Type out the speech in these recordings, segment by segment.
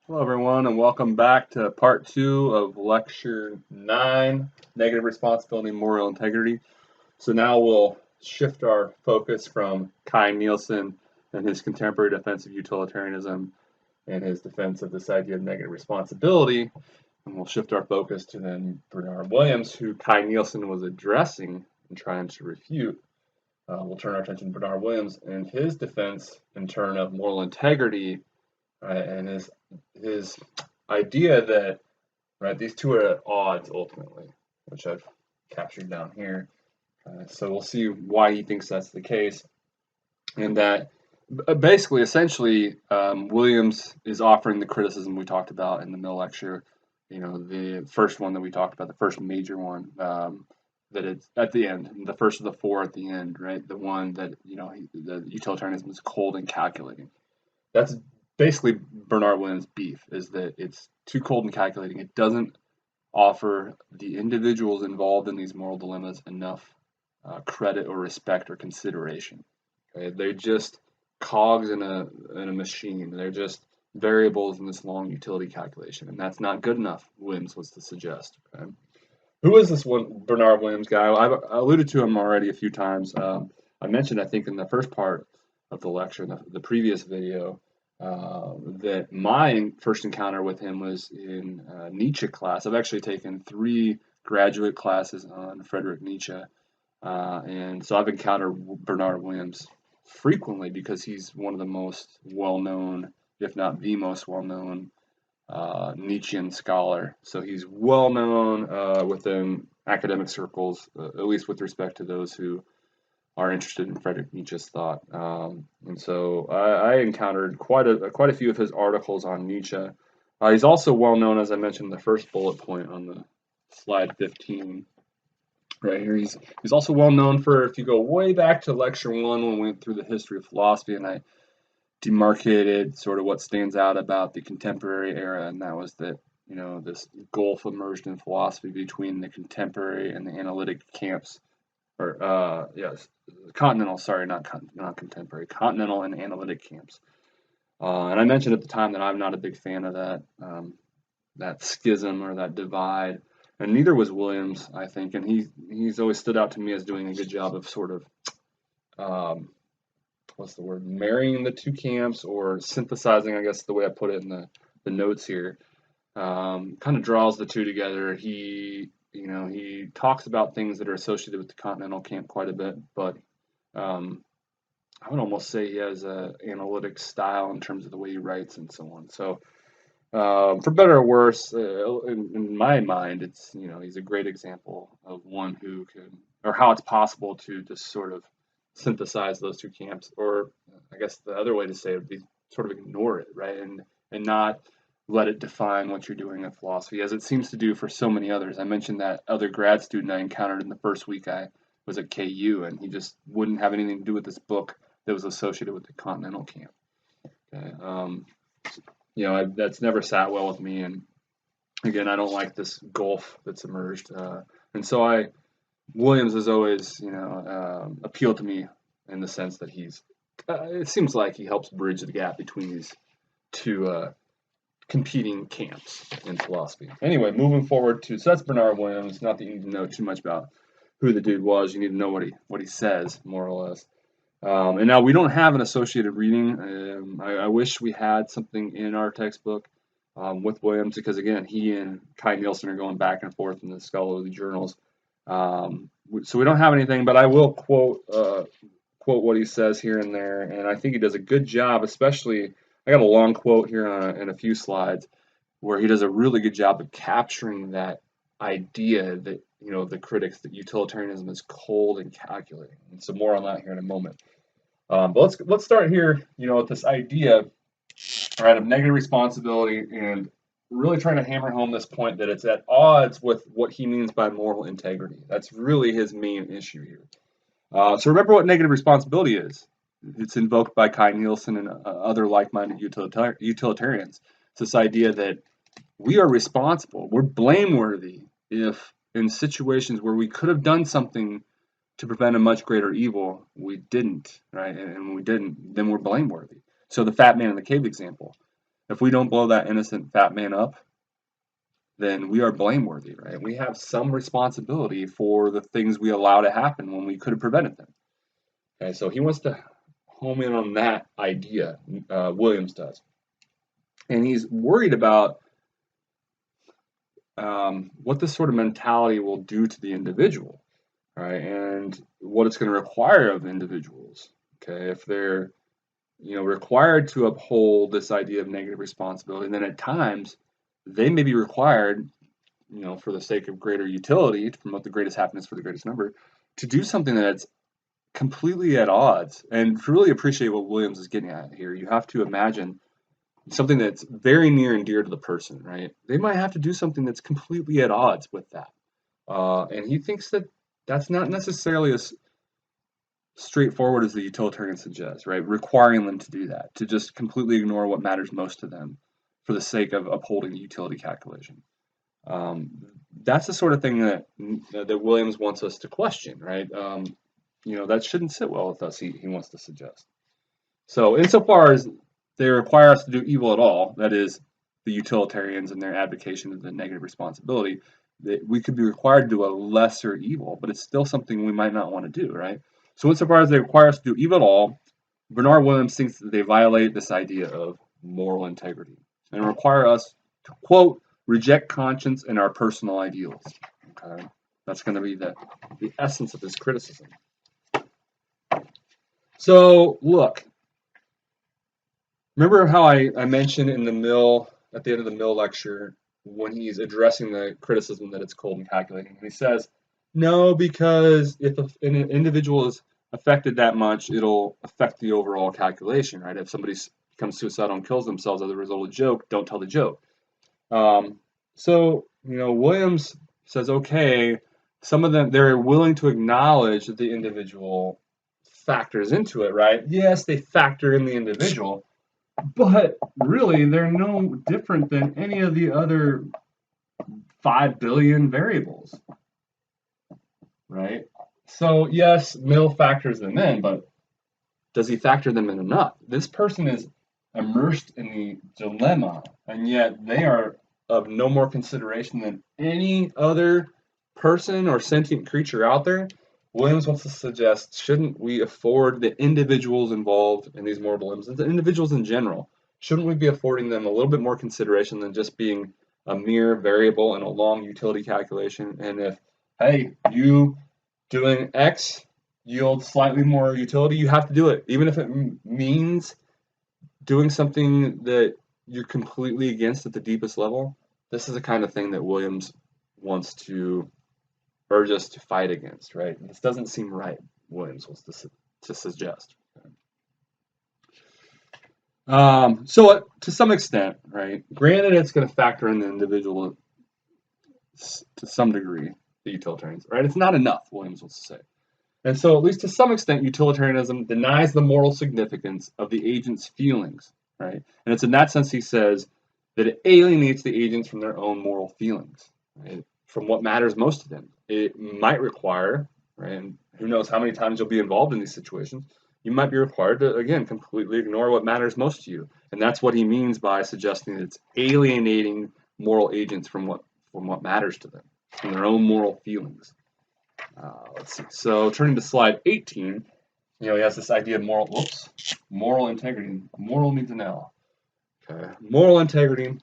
Hello, everyone, and welcome back to part 2 of Lecture 9, Negative Responsibility and Moral Integrity. So now we'll shift our focus from Kai Nielsen and his contemporary defense of utilitarianism and his defense of this idea of negative responsibility, and we'll shift our focus to then Bernard Williams, who Kai Nielsen was addressing and trying to refute. We'll turn our attention to Bernard Williams and his defense in turn of moral integrity, right, and his idea that these two are at odds ultimately, which I've captured down here. So we'll see why he thinks that's the case, and that basically, essentially, Williams is offering the criticism we talked about in the Mill lecture. You know, the first one that we talked about, the first major one, that it's at the end, the first of the four at the end, right? The one that the utilitarianism is cold and calculating. That's basically Bernard Williams' beef, is that it's too cold and calculating. It doesn't offer the individuals involved in these moral dilemmas enough credit or respect or consideration. Okay? They're just cogs in a machine. They're just variables in this long utility calculation, and that's not good enough, Williams was to suggest. Okay? Who is this one Bernard Williams guy? I alluded to him already a few times. I mentioned, I think, in the first part of the lecture, the previous video, that my first encounter with him was in Nietzsche class. I've actually taken 3 graduate classes on Friedrich Nietzsche, and so I've encountered Bernard Williams frequently because he's one of the most well-known, if not the most well-known, Nietzschean scholar. So he's well-known within academic circles, at least with respect to those who are interested in Friedrich Nietzsche's thought, and so I encountered quite a few of his articles on Nietzsche. He's also well known, as I mentioned in the first bullet point on the slide 15, right here. He's also well known for, if you go way back to lecture 1 when we went through the history of philosophy, and I demarcated sort of what stands out about the contemporary era, and that was that this gulf emerged in philosophy between the contemporary and the analytic camps. Or yes, continental. Sorry, not contemporary. Continental and analytic camps. And I mentioned at the time that I'm not a big fan of that schism or that divide, and neither was Williams, I think. And he's always stood out to me as doing a good job of sort of what's the word, marrying the two camps, or synthesizing, I guess the way I put it in the notes here. Kind of draws the two together. He talks about things that are associated with the continental camp quite a bit, but I would almost say he has an analytic style in terms of the way he writes and so on. So, for better or worse, in my mind, he's a great example of one who can, or how it's possible to just sort of synthesize those two camps, or I guess the other way to say it would be sort of ignore it, right, and not let it define what you're doing in philosophy, as it seems to do for so many others. I mentioned that other grad student I encountered in the first week I was at KU, and he just wouldn't have anything to do with this book that was associated with the continental camp. Okay. That's never sat well with me, and again, I don't like this gulf that's emerged, and so Williams has always, appealed to me in the sense that it seems like he helps bridge the gap between these two competing camps in philosophy. Anyway, moving forward so that's Bernard Williams. Not that you need to know too much about who the dude was. You need to know what he says, more or less. And now we don't have an associated reading. I wish we had something in our textbook with Williams, because again, he and Kai Nielsen are going back and forth in the scholarly journals. So we don't have anything, but I will quote what he says here and there, and I think he does a good job. Especially, I got a long quote here in a few slides where he does a really good job of capturing that idea that the critics, that utilitarianism is cold and calculating. And so more on that here in a moment. But let's start here, with this idea, right, of negative responsibility, and really trying to hammer home this point that it's at odds with what he means by moral integrity. That's really his main issue here. So remember what negative responsibility is. It's invoked by Kai Nielsen and other like-minded utilitarians. It's this idea that we are responsible, we're blameworthy if in situations where we could have done something to prevent a much greater evil, we didn't, right? And when we didn't, then we're blameworthy. So the fat man in the cave example. if we don't blow that innocent fat man up, then we are blameworthy, right? We have some responsibility for the things we allow to happen when we could have prevented them. Okay, so he wants to home in on that idea, Williams does. And he's worried about what this sort of mentality will do to the individual, right? And what it's going to require of individuals, okay? If they're, required to uphold this idea of negative responsibility, then at times they may be required, for the sake of greater utility, to promote the greatest happiness for the greatest number, to do something that's completely at odds. And to really appreciate what Williams is getting at here, you have to imagine something that's very near and dear to the person, right? They might have to do something that's completely at odds with that. And he thinks that that's not necessarily as straightforward as the utilitarian suggests, right? Requiring them to do that, to just completely ignore what matters most to them for the sake of upholding the utility calculation. That's the sort of thing that Williams wants us to question, right? That shouldn't sit well with us, he wants to suggest. So insofar as they require us to do evil at all, that is, the utilitarians and their advocation of the negative responsibility, that we could be required to do a lesser evil, but it's still something we might not want to do, right? So insofar as they require us to do evil at all, Bernard Williams thinks that they violate this idea of moral integrity and require us to, quote, reject conscience and our personal ideals. Okay, that's going to be the essence of his criticism. So look, remember how I mentioned at the end of the Mill lecture, when he's addressing the criticism that it's cold and calculating, and he says, no, because if an individual is affected that much, it'll affect the overall calculation, right? If somebody becomes suicidal and kills themselves as a result of a joke, don't tell the joke. So, Williams says, okay, some of them, they're willing to acknowledge that the individual factors into it, right? Yes, they factor in the individual, but really they're no different than any of the other 5 billion variables, right? So yes, Mill factors them in, but does he factor them in enough? This person is immersed in the dilemma, and yet they are of no more consideration than any other person or sentient creature out there. Williams wants to suggest, shouldn't we afford the individuals involved in these moral dilemmas, the individuals in general, shouldn't we be affording them a little bit more consideration than just being a mere variable in a long utility calculation? And if, hey, you doing X yields slightly more utility, you have to do it, even if it means doing something that you're completely against at the deepest level. This is the kind of thing that Williams wants to urge us to fight against, right? This doesn't seem right, Williams wants to suggest. So to some extent, right, granted it's going to factor in the individual to some degree, the utilitarians, right? It's not enough, Williams wants to say. And so, at least to some extent, utilitarianism denies the moral significance of the agent's feelings, right? And it's in that sense he says that it alienates the agents from their own moral feelings, right? From what matters most to them. It might require, right, and who knows how many times you'll be involved in these situations, you might be required to, again, completely ignore what matters most to you. And that's what he means by suggesting that it's alienating moral agents from what matters to them, from their own moral feelings. Let's see. So turning to slide 18, he has this idea of moral integrity. Moral means an L. Okay. Moral integrity.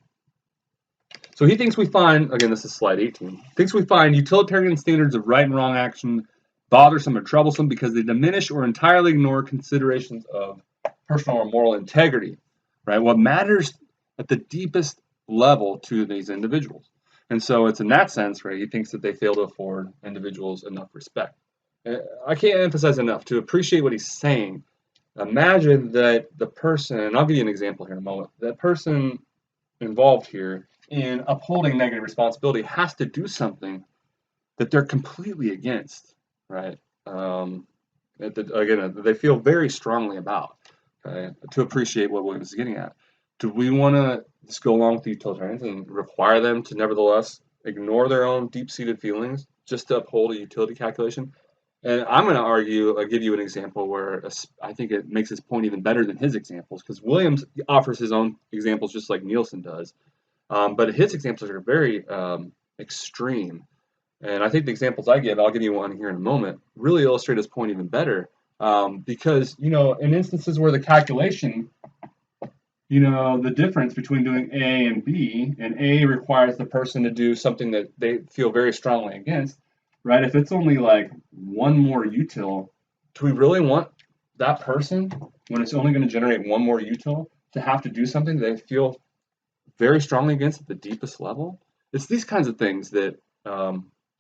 So he thinks we find, again, this is slide 18, thinks we find utilitarian standards of right and wrong action bothersome or troublesome because they diminish or entirely ignore considerations of personal or moral integrity, right? What matters at the deepest level to these individuals. And so it's in that sense, right, he thinks that they fail to afford individuals enough respect. I can't emphasize enough to appreciate what he's saying. Imagine that the person, and I'll give you an example here in a moment, that person involved here in upholding negative responsibility has to do something that they're completely against, right? Again, they feel very strongly about, okay, to appreciate what Williams is getting at. Do we want to just go along with the utilitarians and require them to nevertheless ignore their own deep-seated feelings just to uphold a utility calculation? And I'm going to argue, I'll give you an example where I think it makes his point even better than his examples, because Williams offers his own examples just like Nielsen does. But his examples are very extreme. And I think the examples I give, I'll give you one here in a moment, really illustrate his point even better. Because, in instances where the calculation, the difference between doing A and B, and A requires the person to do something that they feel very strongly against, right? If it's only like one more util, do we really want that person, when it's only going to generate one more util, to have to do something they feel very strongly against at the deepest level? It's these kinds of things that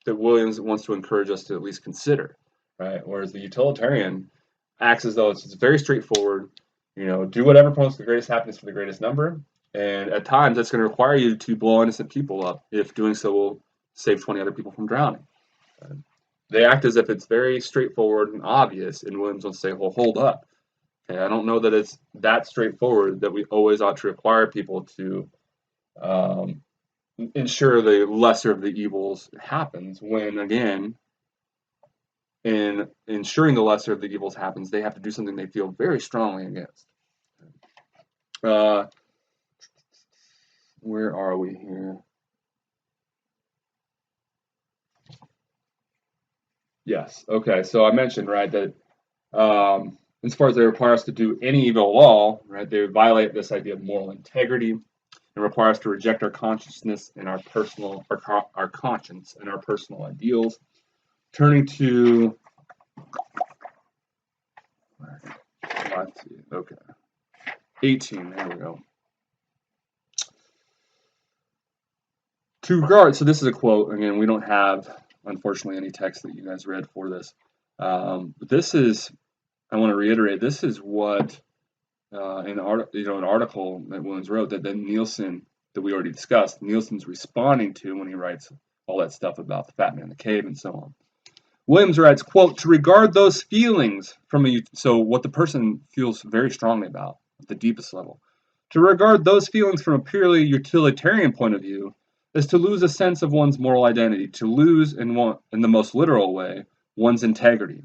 that Williams wants to encourage us to at least consider, right? Whereas the utilitarian acts as though it's very straightforward. Do whatever promotes the greatest happiness for the greatest number, and at times that's going to require you to blow innocent people up if doing so will save 20 other people from drowning. They act as if it's very straightforward and obvious, and Williams will say, well, hold up. Okay, I don't know that it's that straightforward that we always ought to require people to ensure the lesser of the evils happens, when, again, in ensuring the lesser of the evils happens, they have to do something they feel very strongly against. Where are we here? Yes. Okay. So I mentioned, right, that as far as they require us to do any evil at all, right, they violate this idea of moral integrity and require us to reject our consciousness and our conscience and our personal ideals. Turning to, let's see, okay, 18. There we go. To regard, so this is a quote. Again, we don't have, unfortunately, any text that you guys read for this. But this is, I want to reiterate, this is what an article that Williams wrote that then Nielsen, that we already discussed, Nielsen's responding to when he writes all that stuff about the fat man in the cave and so on. Williams writes, quote, to regard those feelings so what the person feels very strongly about at the deepest level, to regard those feelings from a purely utilitarian point of view is to lose a sense of one's moral identity, to lose, in the most literal way, one's integrity.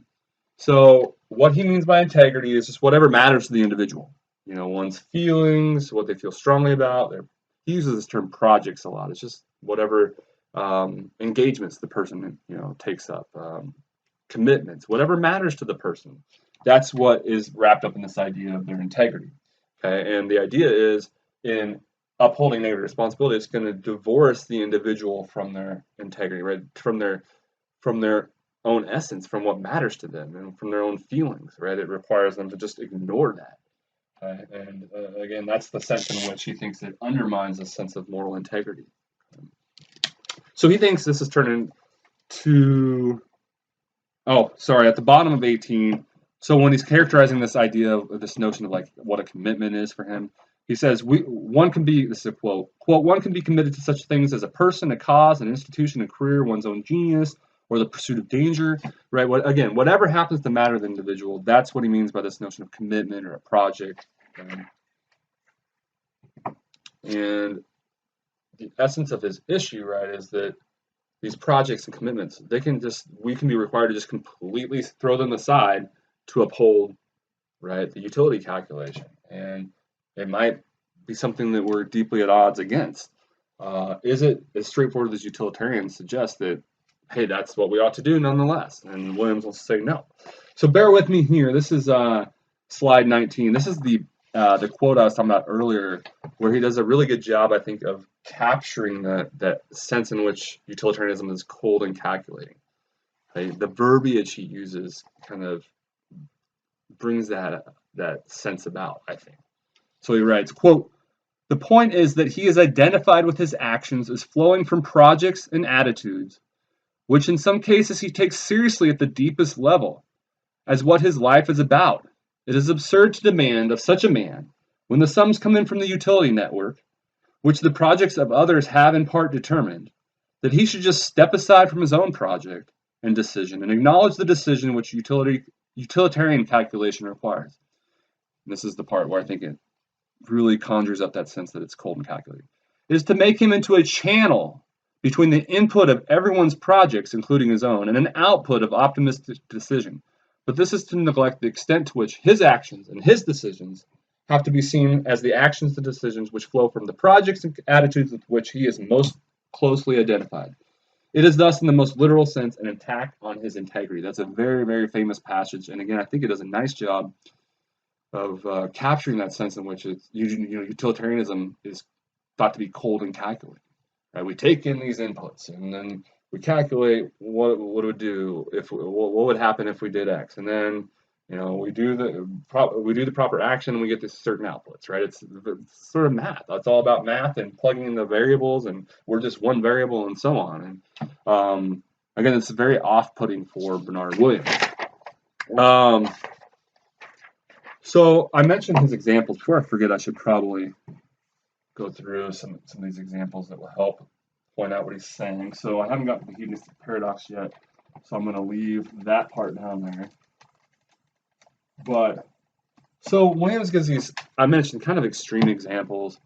So what he means by integrity is just whatever matters to the individual. One's feelings, what they feel strongly about. He uses this term projects a lot. It's just whatever engagements the person takes up, commitments, whatever matters to the person. That's what is wrapped up in this idea of their integrity. Okay, and the idea is in upholding negative responsibility, it's going to divorce the individual from their integrity, right? From their own essence, from what matters to them, and from their own feelings, right? It requires them to just ignore that. And again, that's the sense in which he thinks it undermines a sense of moral integrity. So he thinks this is turning to, at the bottom of 18. So when he's characterizing this idea of this notion of like what a commitment is for him, he says, one can be, this is a quote, one can be committed to such things as a person, a cause, an institution, a career, one's own genius, or the pursuit of danger, right? Whatever happens to matter to the individual, that's what he means by this notion of commitment or a project. And the essence of his issue, right, is that these projects and commitments, we can be required to just completely throw them aside to uphold, right, the utility calculation. And it might be something that we're deeply at odds against. Is it as straightforward as utilitarians suggest that, hey, that's what we ought to do nonetheless? And Williams will say no. So bear with me here. This is slide 19. This is the quote I was talking about earlier, where he does a really good job, I think, of capturing that sense in which utilitarianism is cold and calculating. Right? The verbiage he uses kind of brings that sense about, I think. So he writes, quote, the point is that he is identified with his actions as flowing from projects and attitudes, which in some cases he takes seriously at the deepest level, as what his life is about. It is absurd to demand of such a man, when the sums come in from the utility network, which the projects of others have in part determined, that he should just step aside from his own project and decision and acknowledge the decision which utilitarian calculation requires. And this is the part where I think it really conjures up that sense that it's cold and calculating. It is to make him into a channel between the input of everyone's projects, including his own, and an output of optimistic decision. But this is to neglect the extent to which his actions and his decisions have to be seen as the actions and decisions which flow from the projects and attitudes with which he is most closely identified. It is thus, in the most literal sense, an attack on his integrity. That's a very, very famous passage, and again, I think it does a nice job of capturing that sense in which it's, utilitarianism is thought to be cold and calculating. Right? We take in these inputs, and then we calculate what it would do if what would happen if we did X, and then we do the proper action, and we get this certain outputs. Right? It's sort of math. It's all about math and plugging in the variables, and we're just one variable, and so on. And again, it's very off-putting for Bernard Williams. So I mentioned his examples. Before I forget, I should probably go through some of these examples that will help point out what he's saying. So I haven't gotten to the hedonistic paradox yet, so I'm going to leave that part down there. But so Williams gives these, I mentioned, kind of extreme examples,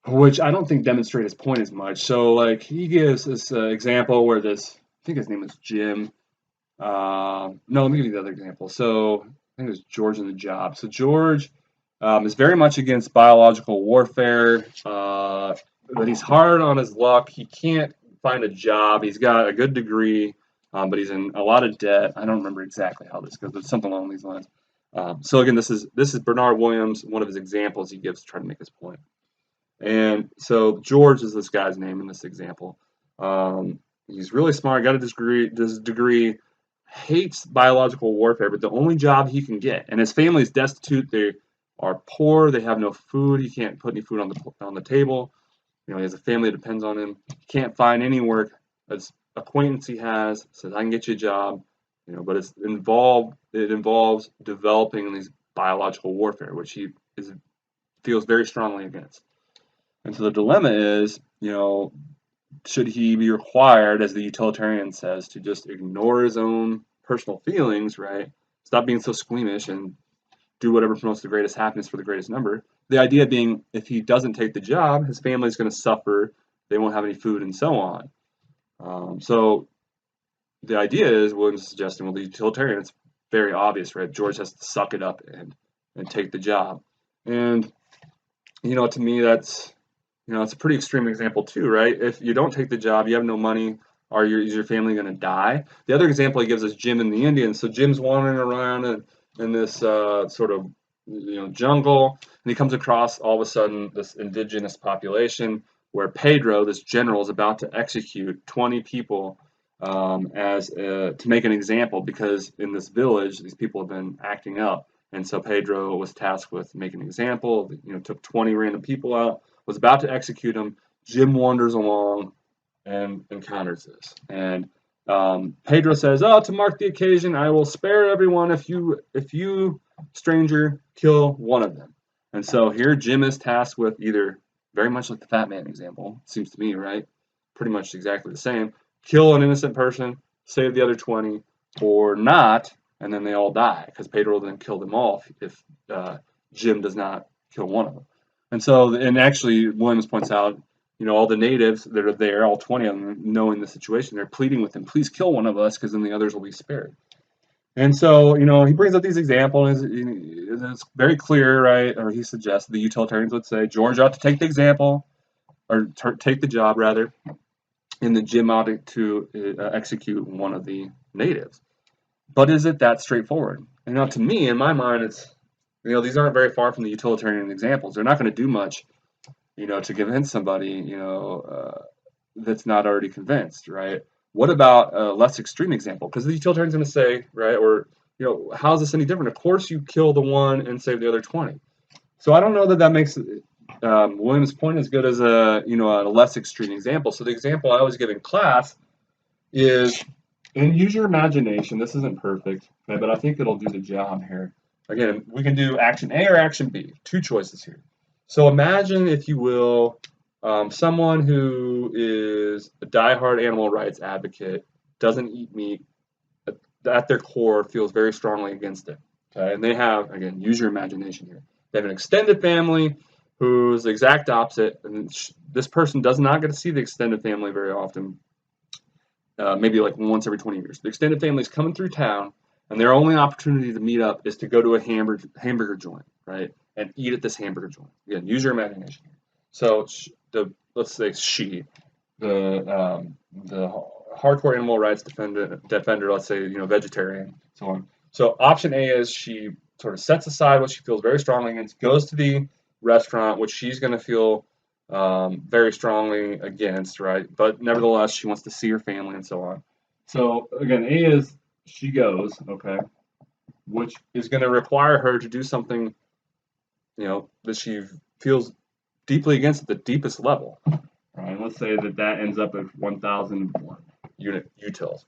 which I don't think demonstrate his point as much. So like he gives this example where this, I think his name is Jim. No, let me give you the other example. So I think it was George in the job. So George is very much against biological warfare, but he's hard on his luck. He can't find a job. He's got a good degree, but he's in a lot of debt. I don't remember exactly how this goes, but it's something along these lines. So again, this is Bernard Williams, one of his examples he gives to try to make his point. And so George is this guy's name in this example. He's really smart, got a degree, hates biological warfare, but the only job he can get, and his family is destitute. They are poor. They have no food. He can't put any food on the table. He has a family that depends on him. He can't find any work. His acquaintance he has says, "I can get you a job," but it involves developing these biological warfare, which he feels very strongly against. And so the dilemma is, should he be required, as the utilitarian says, to just ignore his own personal feelings, right? Stop being so squeamish and do whatever promotes the greatest happiness for the greatest number. The idea being, if he doesn't take the job, his family is going to suffer. They won't have any food and so on. So the idea is, Williams is suggesting, well, the utilitarian, it's very obvious, right? George has to suck it up and take the job. And, to me, that's, it's a pretty extreme example too, right? If you don't take the job, you have no money, is your family going to die? The other example he gives is Jim and the Indians. So Jim's wandering around in this sort of jungle, and he comes across all of a sudden this indigenous population where Pedro, this general, is about to execute 20 people to make an example, because in this village these people have been acting up, and so Pedro was tasked with making an example. Took 20 random people out, was about to execute them. Jim wanders along and encounters this, and Pedro says, "Oh, to mark the occasion, I will spare everyone if you, stranger, kill one of them." And so here Jim is tasked with either, very much like the fat man example, seems to me, right? Pretty much exactly the same. Kill an innocent person, save the other 20, or not, and then they all die, because Pedro will then kill them all if Jim does not kill one of them. And so, and actually, Williams points out, all the natives that are there, all 20 of them, knowing the situation, they're pleading with him, "Please kill one of us, because then the others will be spared." And so, he brings up these examples, and it's very clear, right? Or he suggests, the utilitarians would say, George ought to take the example, or take the job, rather, and then Jim ought to execute one of the natives. But is it that straightforward? And to me, in my mind, it's, these aren't very far from the utilitarian examples. They're not going to do much, to convince somebody, that's not already convinced, right? What about a less extreme example? Because the utilitarian's going to say, right, or, how is this any different? Of course you kill the one and save the other 20. So I don't know that makes Williams' point as good as a less extreme example. So the example I always give in class is, and use your imagination. This isn't perfect, okay, but I think it'll do the job here. Again, we can do action A or action B. Two choices here. So imagine, if you will, someone who is a diehard animal rights advocate, doesn't eat meat, at their core feels very strongly against it. Okay, and they have, again, use your imagination here. They have an extended family. who's the exact opposite, and this person does not get to see the extended family very often, maybe like once every 20 years. The extended family is coming through town, and their only opportunity to meet up is to go to a hamburger joint, right, and eat at this hamburger joint. Again, use your imagination. So let's say the hardcore animal rights defender, let's say, vegetarian, so on. So option A is she sort of sets aside what she feels very strongly against, goes to the restaurant, which she's going to feel very strongly against, right? But nevertheless, she wants to see her family and so on. So again, A is she goes, okay, which is going to require her to do something, that she feels deeply against at the deepest level. Right? Let's say that ends up at 1,001 unit utils.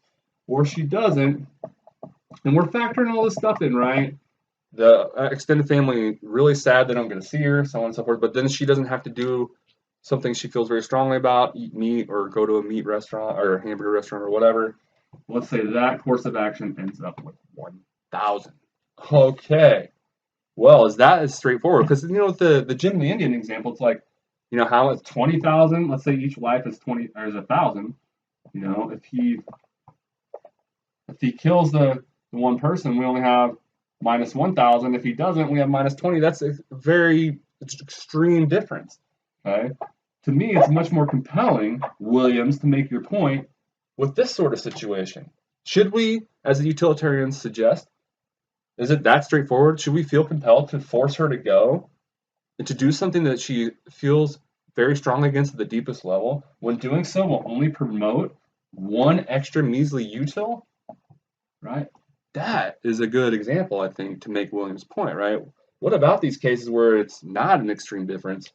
Or she doesn't, and we're factoring all this stuff in, right? The extended family really sad they don't get to see her, so on and so forth. But then she doesn't have to do something she feels very strongly about, eat meat or go to a meat restaurant or a hamburger restaurant or whatever. Let's say that course of action ends up with 1,000. Okay. Well, is that as straightforward? Because the Jim and the Indian example, it's like, how it's 20,000. Let's say each life is 20 or is 1,000. If he kills the one person, we only have minus 1,000. If he doesn't, we have minus 20. That's a very extreme difference. Okay. To me, it's much more compelling, Williams, to make your point with this sort of situation. Should we, as the utilitarians suggest, is it that straightforward? Should we feel compelled to force her to go and to do something that she feels very strongly against at the deepest level, when doing so will only promote one extra measly util? Right? That is a good example, I think, to make Williams' point, right? What about these cases where it's not an extreme difference?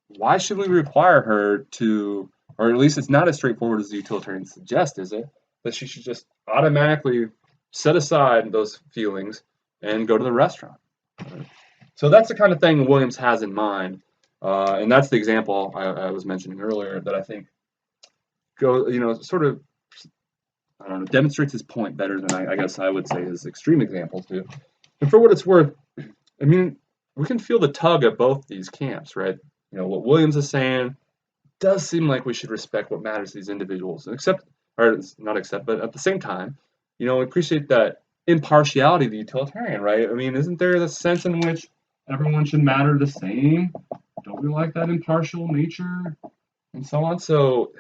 Why should we require her to, or at least it's not as straightforward as the utilitarians suggest, is it? That she should just automatically set aside those feelings and go to the restaurant. Right? So that's the kind of thing Williams has in mind, and that's the example I was mentioning earlier that I think sort of, I don't know, demonstrates his point better than I guess I would say his extreme examples do. And for what it's worth, I mean, we can feel the tug at both these camps, right? What Williams is saying does seem like we should respect what matters to these individuals, but at the same time, appreciate that impartiality of the utilitarian, right? I mean, isn't there the sense in which everyone should matter the same? Don't we like that impartial nature and so on? So,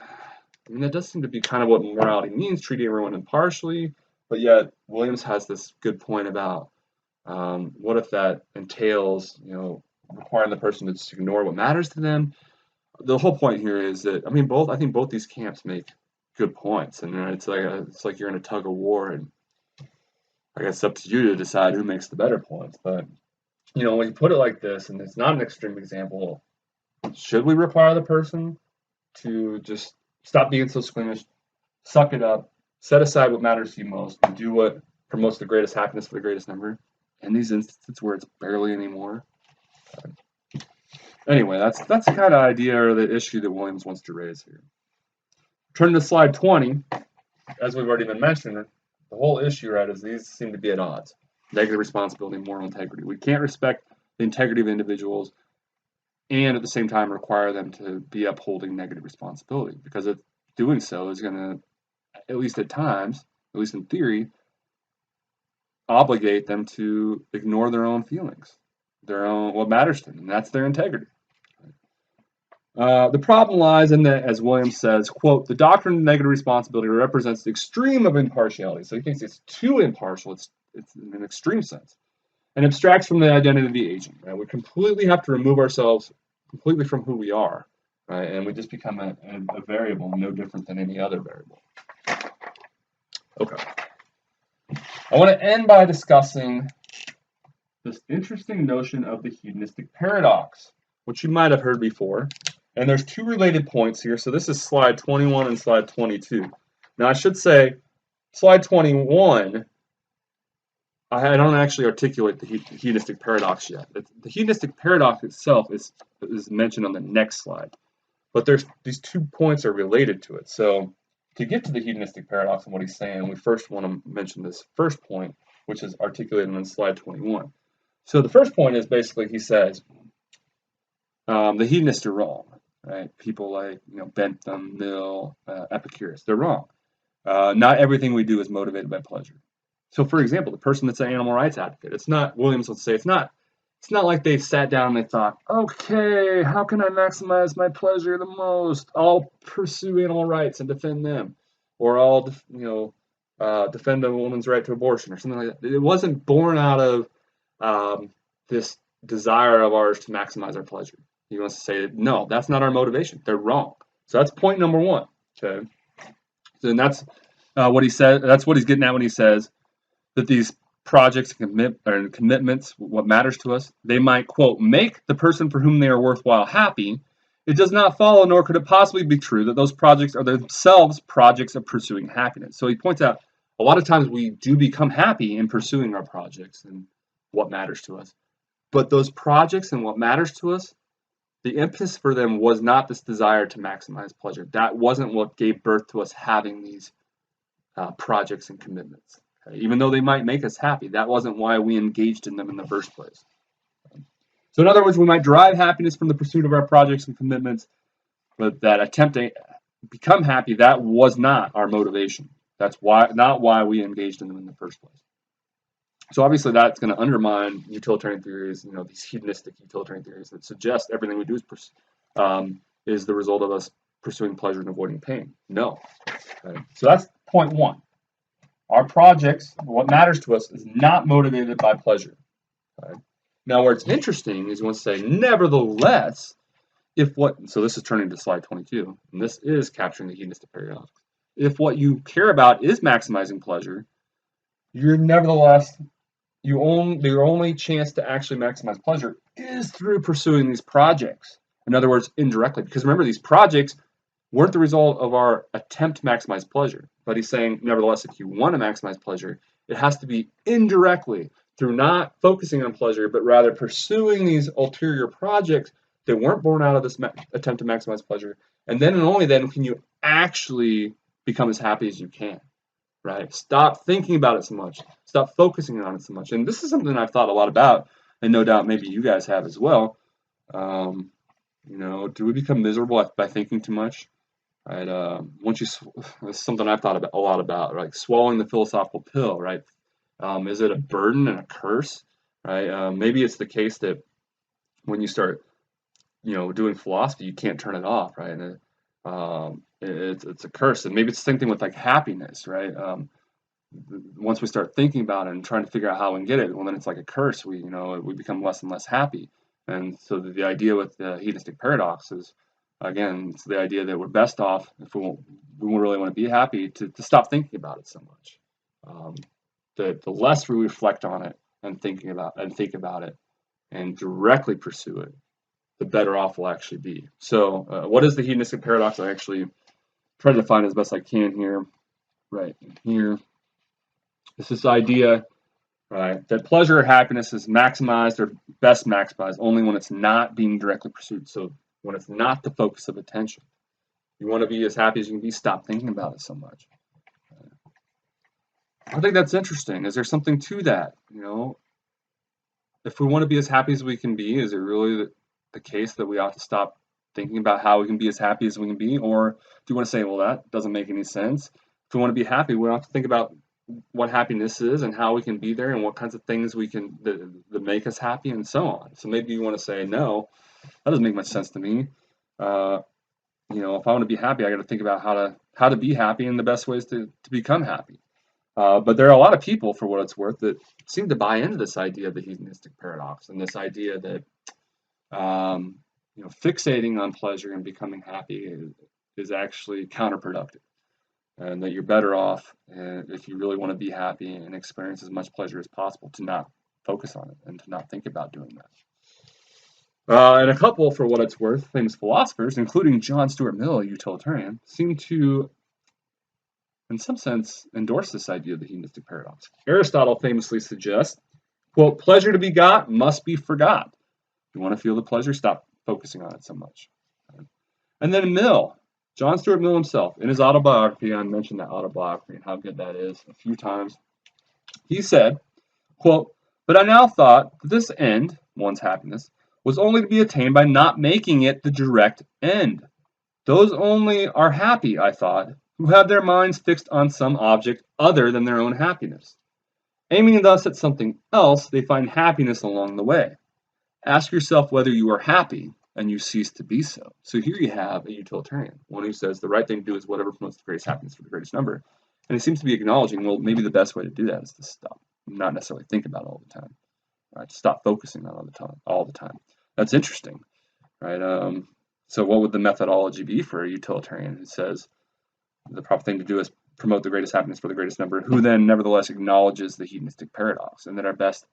I mean, that does seem to be kind of what morality means, treating everyone impartially. But yet, Williams has this good point about what if that entails, requiring the person to just ignore what matters to them. The whole point here is that I think both these camps make good points, and it's like you're in a tug of war, and I guess it's up to you to decide who makes the better points. But when you put it like this, and it's not an extreme example, should we require the person to just stop being so squeamish, suck it up, set aside what matters to you most, and do what promotes the greatest happiness for the greatest number? In these instances where it's barely anymore. Anyway, that's the kind of idea or the issue that Williams wants to raise here. Turn to slide 20. As we've already been mentioning, the whole issue, right, is these seem to be at odds. Negative responsibility, moral integrity. We can't respect the integrity of individuals and at the same time require them to be upholding negative responsibility, because doing so is going to, at least at times, at least in theory, obligate them to ignore their own feelings, what matters to them, and that's their integrity. The problem lies in that, as Williams says, quote, the doctrine of negative responsibility represents the extreme of impartiality. So he thinks it's too impartial, it's in an extreme sense, and abstracts from the identity of the agent. Right? We completely have to remove ourselves completely from who we are, right? And we just become a variable, no different than any other variable. Okay. I want to end by discussing this interesting notion of the hedonistic paradox, which you might have heard before. And there's two related points here. So this is slide 21 and slide 22. Now I should say, slide 21, I don't actually articulate the hedonistic paradox yet. The hedonistic paradox itself is mentioned on the next slide. But these 2 points are related to it. So to get to the hedonistic paradox and what he's saying, we first want to mention this first point, which is articulated on slide 21. So the first point is basically, he says, the hedonists are wrong, right? People like Bentham, Mill, Epicurus, they're wrong. Not everything we do is motivated by pleasure. So, for example, the person that's an animal rights advocate, it's not Williams would say it's not like they sat down and they thought, okay, how can I maximize my pleasure the most? I'll pursue animal rights and defend them, or I'll defend a woman's right to abortion or something like that. It wasn't born out of this desire of ours to maximize our pleasure. He wants to say, no, that's not our motivation. They're wrong. So that's point number one. Okay, and that's what he said. That's what he's getting at when he says that these projects and commitments, what matters to us, they might, quote, make the person for whom they are worthwhile happy. It does not follow, nor could it possibly be true, that those projects are themselves projects of pursuing happiness. So he points out a lot of times we do become happy in pursuing our projects and what matters to us. But those projects and what matters to us, the impetus for them was not this desire to maximize pleasure. That wasn't what gave birth to us having these projects and commitments. Okay? Even though they might make us happy, that wasn't why we engaged in them in the first place. So in other words, we might derive happiness from the pursuit of our projects and commitments, but that attempt to become happy, that was not our motivation. That's not why we engaged in them in the first place. So obviously that's going to undermine utilitarian theories, these hedonistic utilitarian theories that suggest everything we do is the result of us pursuing pleasure and avoiding pain. No. Okay? So that's point one. Our projects, what matters to us, is not motivated by pleasure. Okay? Now, where it's interesting is you want to say, nevertheless, so this is turning to slide 22, and this is capturing the hedonistic paradox. If what you care about is maximizing pleasure, your only chance to actually maximize pleasure is through pursuing these projects. In other words, indirectly, because remember, these projects weren't the result of our attempt to maximize pleasure. But he's saying, nevertheless, if you want to maximize pleasure, it has to be indirectly through not focusing on pleasure, but rather pursuing these ulterior projects that weren't born out of this attempt to maximize pleasure. And then and only then can you actually become as happy as you can, right? Stop thinking about it so much. Stop focusing on it so much. And this is something I've thought a lot about, and no doubt maybe you guys have as well. Do we become miserable by thinking too much? Right? It's something I've thought a lot about, like swallowing the philosophical pill, right? Is it a burden and a curse, right? Maybe it's the case that when you start, doing philosophy, you can't turn it off, right? And it's a curse, and maybe it's the same thing with like happiness, right? Once we start thinking about it and trying to figure out how we can get it, well, then it's like a curse. We become less and less happy, and so the idea with the hedonistic paradox is, again, it's the idea that we're best off if we really want to be happy to stop thinking about it so much. The less we reflect on it and think about it and directly pursue it, the better off we'll actually be. So what is the hedonistic paradox? I actually tried to find as best I can here. Right here. It's this idea, right, that pleasure or happiness is maximized or best maximized only when it's not being directly pursued. So when it's not the focus of attention. You want to be as happy as you can be, stop thinking about it so much. I think that's interesting. Is there something to that? If we want to be as happy as we can be, is it really the case that we ought to stop thinking about how we can be as happy as we can be? Or do you want to say, well, that doesn't make any sense? If we want to be happy, we have to think about what happiness is and how we can be there and what kinds of things we can that make us happy and so on. So maybe you want to say, no, that doesn't make much sense to me. If I want to be happy, I got to think about how to be happy and the best ways to become happy. But there are a lot of people, for what it's worth, that seem to buy into this idea of the hedonistic paradox and this idea that fixating on pleasure and becoming happy is actually counterproductive, and that you're better off if you really want to be happy and experience as much pleasure as possible to not focus on it and to not think about doing that. And a couple, for what it's worth, famous philosophers, including John Stuart Mill, a utilitarian, seem to, in some sense, endorse this idea of the hedonistic paradox. Aristotle famously suggests, quote, pleasure to be got must be forgot. If you want to feel the pleasure, stop focusing on it so much. And then Mill, John Stuart Mill himself, in his autobiography, I mentioned that autobiography and how good that is a few times, he said, quote, but I now thought that this end, one's happiness, was only to be attained by not making it the direct end. Those only are happy, I thought, who have their minds fixed on some object other than their own happiness. Aiming thus at something else, they find happiness along the way. Ask yourself whether you are happy, and you cease to be so. So here you have a utilitarian, one who says the right thing to do is whatever promotes the greatest happiness for the greatest number. And he seems to be acknowledging, well, maybe the best way to do that is to stop, not necessarily think about it all the time, right? To stop focusing on it all the time. That's interesting, right? So what would the methodology be for a utilitarian who says the proper thing to do is promote the greatest happiness for the greatest number, who then nevertheless acknowledges the hedonistic paradox, and that our best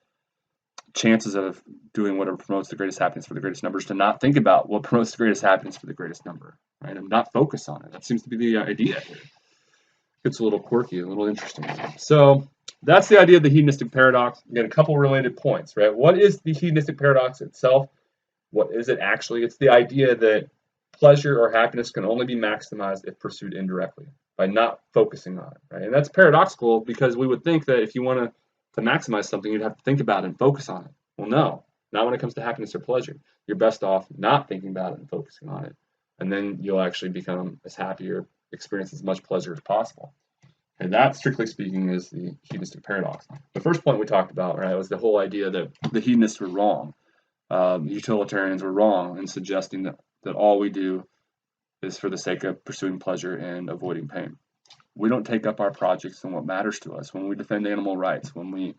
chances of doing whatever promotes the greatest happiness for the greatest number is to not think about what promotes the greatest happiness for the greatest number, right? And not focus on it. That seems to be the idea here. It's a little quirky, a little interesting. So that's the idea of the hedonistic paradox. Again, a couple related points, right? What is the hedonistic paradox itself? What is it actually? It's the idea that pleasure or happiness can only be maximized if pursued indirectly, by not focusing on it, right? And that's paradoxical because we would think that if you want to maximize something, you'd have to think about it and focus on it. Well, no, not when it comes to happiness or pleasure. You're best off not thinking about it and focusing on it, and then you'll actually become as happy or experience as much pleasure as possible. And that, strictly speaking, is the hedonistic paradox. The first point we talked about, right, was the whole idea that the hedonists were wrong. Utilitarians were wrong in suggesting that all we do is for the sake of pursuing pleasure and avoiding pain. We don't take up our projects and what matters to us. When we defend animal rights, when we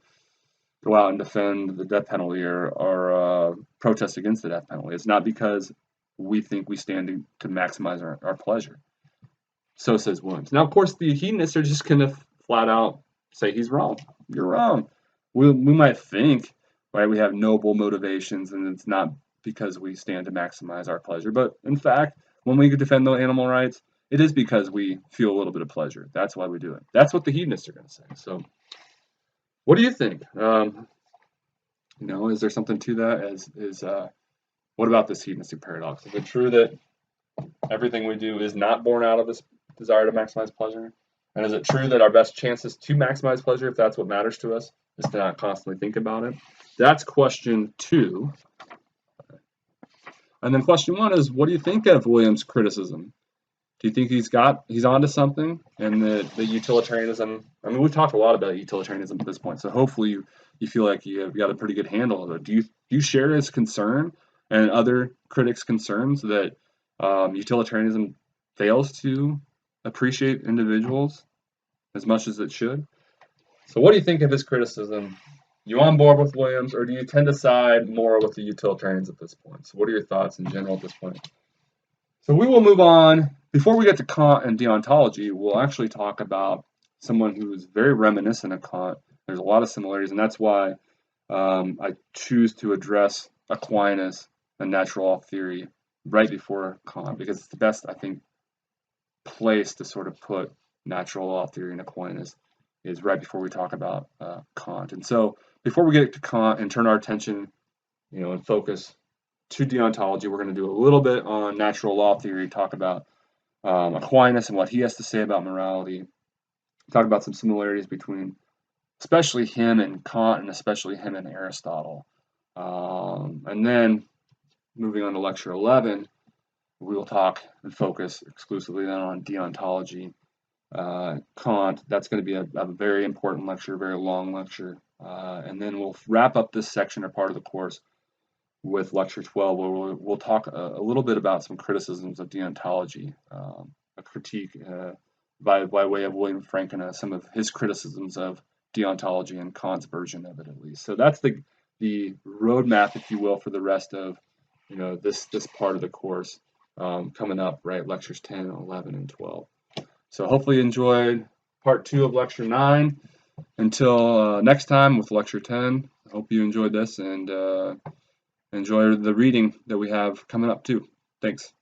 go out and defend the death penalty or protest against the death penalty, it's not because we think we stand to maximize our pleasure. So says Williams. Now, of course, the hedonists are just going to flat out say he's wrong. You're wrong. We might think, right, we have noble motivations and it's not because we stand to maximize our pleasure. But in fact, when we defend the animal rights, it is because we feel a little bit of pleasure. That's why we do it. That's what the hedonists are going to say. So what do you think? Is there something to that? What about this hedonistic paradox? Is it true that everything we do is not born out of this desire to maximize pleasure? And is it true that our best chances to maximize pleasure, if that's what matters to us, is to not constantly think about it? That's question 2. And then question 1 is, what do you think of Williams' criticism? Do you think he's onto something? And the utilitarianism, I mean, we've talked a lot about utilitarianism at this point, so hopefully you feel like you've got a pretty good handle of it. Do you share his concern and other critics' concerns that utilitarianism fails to appreciate individuals as much as it should? So what do you think of his criticism? You on board with Williams, or do you tend to side more with the utilitarians at this point? So what are your thoughts in general at this point? So we will move on. Before we get to Kant and deontology, we'll actually talk about someone who is very reminiscent of Kant. There's a lot of similarities, and that's why I choose to address Aquinas and natural law theory right before Kant, because it's the best, I think, place to sort of put natural law theory and Aquinas is right before we talk about Kant. And so before we get to Kant and turn our attention, and focus to deontology, we're going to do a little bit on natural law theory, talk about Aquinas and what he has to say about morality, talk about some similarities between especially him and Kant and especially him and Aristotle. And then moving on to lecture 11, we will talk and focus exclusively then on deontology. Kant, that's going to be a very important lecture, very long lecture. And then we'll wrap up this section or part of the course with lecture 12, where we'll talk a little bit about some criticisms of deontology, a critique by way of William Franken, some of his criticisms of deontology and Kant's version of it, at least. So that's the roadmap, if you will, for the rest of this part of the course coming up, right? Lectures 10, 11, and 12. So hopefully you enjoyed part 2 of lecture 9. Until next time with lecture 10, I hope you enjoyed this and enjoy the reading that we have coming up too. Thanks.